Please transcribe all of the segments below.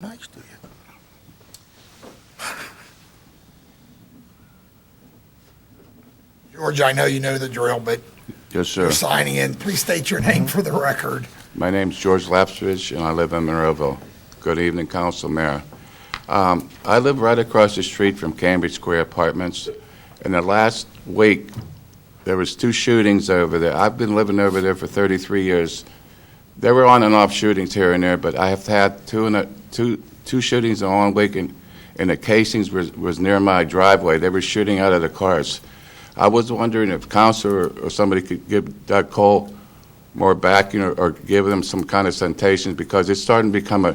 Nice to you. George, I know you know the drill, but Yes, sir. you're signing in. Please state your name for the record. My name's George Lapcevich, and I live in Monroeville. Good evening, Council Mayor. I live right across the street from Cambridge Square Apartments. In the last week, there was 2 shootings over there. I've been living over there for 33 years. There were on and off shootings here and there, but I have had two shootings in 1 week, and the casings was near my driveway. They were shooting out of the cars. I was wondering if council or somebody could give Doug Cole more backing or give them some kind of citations, because it's starting to become a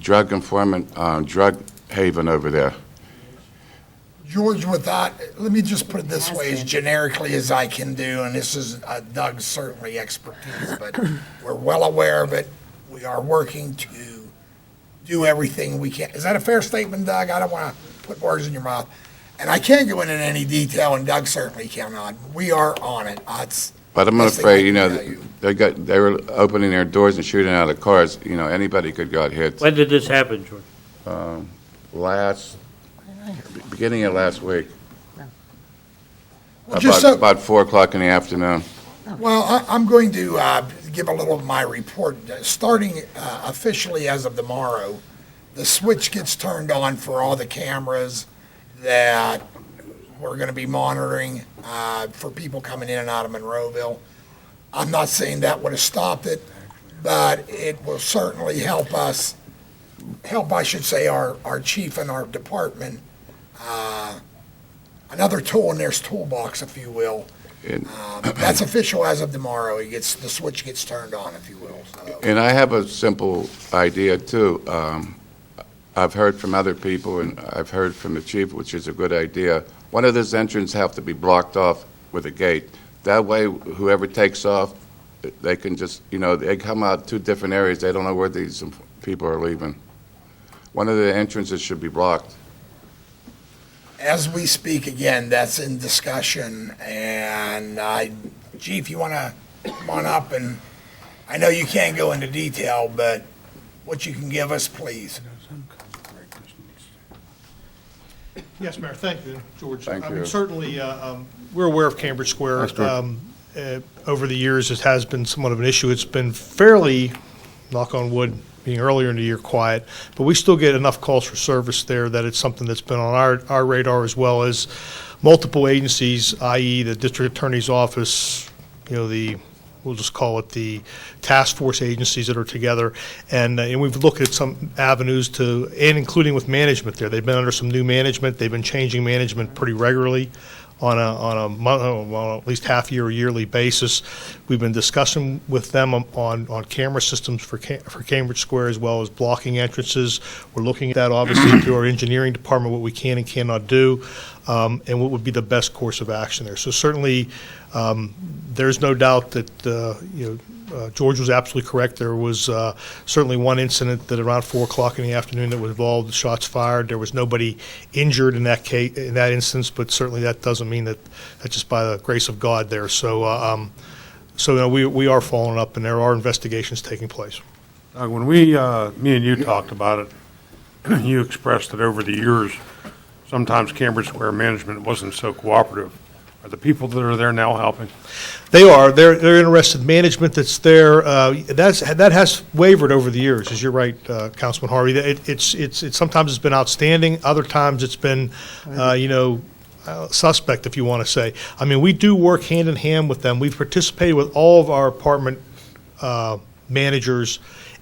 drug informant, drug haven over there. George, with that, let me just put it this way, as generically as I can do, and this is Doug's certainly expertise, but we're well aware of it. We are working to do everything we can. Is that a fair statement, Doug? I don't want to put words in your mouth. And I can't go into any detail, and Doug certainly cannot. We are on it. But I'm afraid, they were opening their doors and shooting out of cars. Anybody could got hit. When did this happen, George? Beginning of last week. Well, About 4 o'clock in the afternoon. Well, I'm going to give a little of my report. Starting officially as of tomorrow, the switch gets turned on for all the cameras that we're going to be monitoring for people coming in and out of Monroeville. I'm not saying that would have stopped it, but it will certainly help us, I should say, our chief and our department. Another tool in their toolbox, if you will. That's official as of tomorrow. The switch gets turned on, if you will. So. And I have a simple idea, too. I've heard from other people, and I've heard from the chief, which is a good idea. One of those entrances have to be blocked off with a gate. That way, whoever takes off, they can just, they come out 2 different areas. They don't know where these people are leaving. One of the entrances should be blocked. As we speak, again, that's in discussion, and Chief, you want to come on up, and I know you can't go into detail, but what you can give us, please. Yes, Mayor, thank you, George. Thank you. Certainly, we're aware of Cambridge Square. Over the years, it has been somewhat of an issue. It's been fairly, knock on wood, being earlier in the year, quiet, but we still get enough calls for service there that it's something that's been on our radar, as well as multiple agencies, i.e. the District Attorney's Office, we'll just call it the task force agencies that are together, and we've looked at some avenues and including with management there. They've been under some new management. They've been changing management pretty regularly on at least half-year or yearly basis. We've been discussing with them on camera systems for Cambridge Square, as well as blocking entrances. We're looking at that, obviously, through our engineering department, what we can and cannot do, and what would be the best course of action there. So certainly, there's no doubt that George was absolutely correct. There was certainly one incident that around 4 o'clock in the afternoon that was involved with shots fired. There was nobody injured in that case, in that instance, but certainly that doesn't mean that that's just by the grace of God there. So, we are following up, and there are investigations taking place. When me and you talked about it, you expressed that over the years, sometimes Cambridge Square management wasn't so cooperative. Are the people that are there now helping? They are. They're interested. Management that's there, that has wavered over the years, as you're right, Councilman Harvey. It's sometimes it's been outstanding. Other times it's been, suspect, if you want to say. I mean, we do work hand in hand with them. We've participated with all of our apartment managers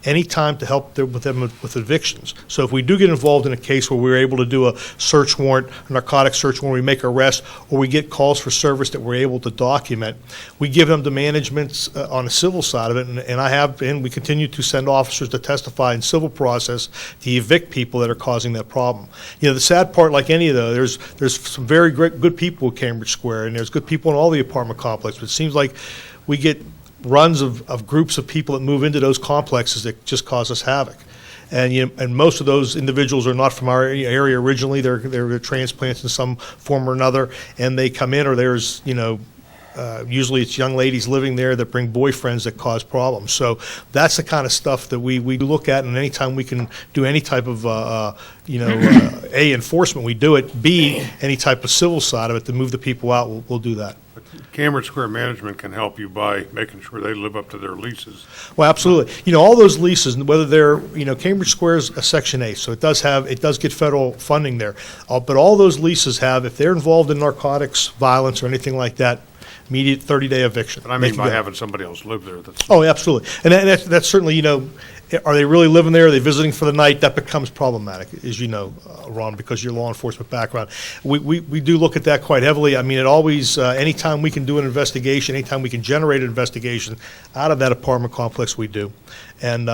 anytime to help with them with evictions. So if we do get involved in a case where we're able to do a search warrant, a narcotic search warrant, we make arrests, or we get calls for service that we're able to document, we give them to managements on the civil side of it, and we continue to send officers to testify in civil process to evict people that are causing that problem. The sad part, like any of those, there's some very good people at Cambridge Square, and there's good people in all the apartment complexes. But it seems like we get runs of groups of people that move into those complexes that just cause us havoc. And most of those individuals are not from our area originally. They're transplants in some form or another, and they come in, or there's Usually it's young ladies living there that bring boyfriends that cause problems. So that's the kind of stuff that we look at, and anytime we can do any type of, A, enforcement, we do it. B, any type of civil side of it to move the people out, we'll do that. Cambridge Square Management can help you by making sure they live up to their leases. Well, absolutely. All those leases, whether they're, Cambridge Square is a Section 8, so it does get federal funding there. But all those leases have, if they're involved in narcotics, violence, or anything like that, immediate 30-day eviction. But I They mean can by go. having somebody else live there that's. Oh, absolutely. And that's certainly, are they really living there? Are they visiting for the night? That becomes problematic, as you know, Ron, because of your law enforcement background. We do look at that quite heavily. I mean, it always, anytime we can do an investigation, anytime we can generate an investigation out of that apartment complex, we do. And,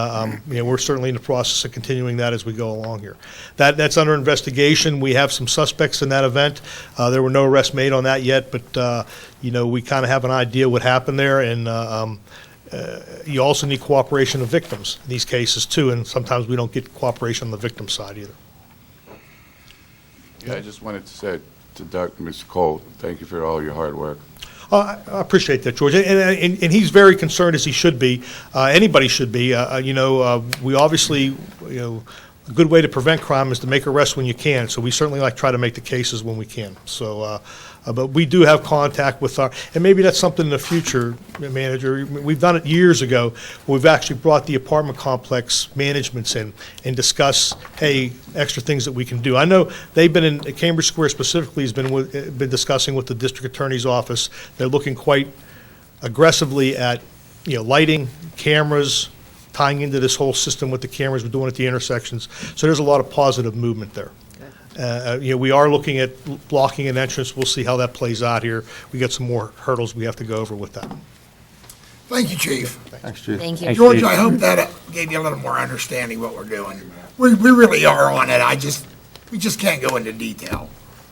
we're certainly in the process of continuing that as we go along here. That's under investigation. We have some suspects in that event. There were no arrests made on that yet, but, we kind of have an idea what happened there, and you also need cooperation of victims in these cases, too, and sometimes we don't get cooperation on the victim side either. Yeah, I just wanted to say to Mr. Cole, thank you for all your hard work. I appreciate that, George, and he's very concerned, as he should be. Anybody should be. We obviously, a good way to prevent crime is to make arrests when you can, so we certainly try to make the cases when we can. So, but we do have contact with and maybe that's something in the future, Manager. We've done it years ago. We've actually brought the apartment complex managements in and discuss, hey, extra things that we can do. I know they've been in, Cambridge Square specifically has been discussing with the district attorney's office. They're looking quite aggressively at, lighting, cameras, tying into this whole system with the cameras we're doing at the intersections. So there's a lot of positive movement there. We are looking at blocking an entrance. We'll see how that plays out here. We got some more hurdles we have to go over with that. Thank you, Chief. Thanks, Chief. Thank you. George, I hope that gave you a little more understanding what we're doing. We really are on it. We just can't go into detail.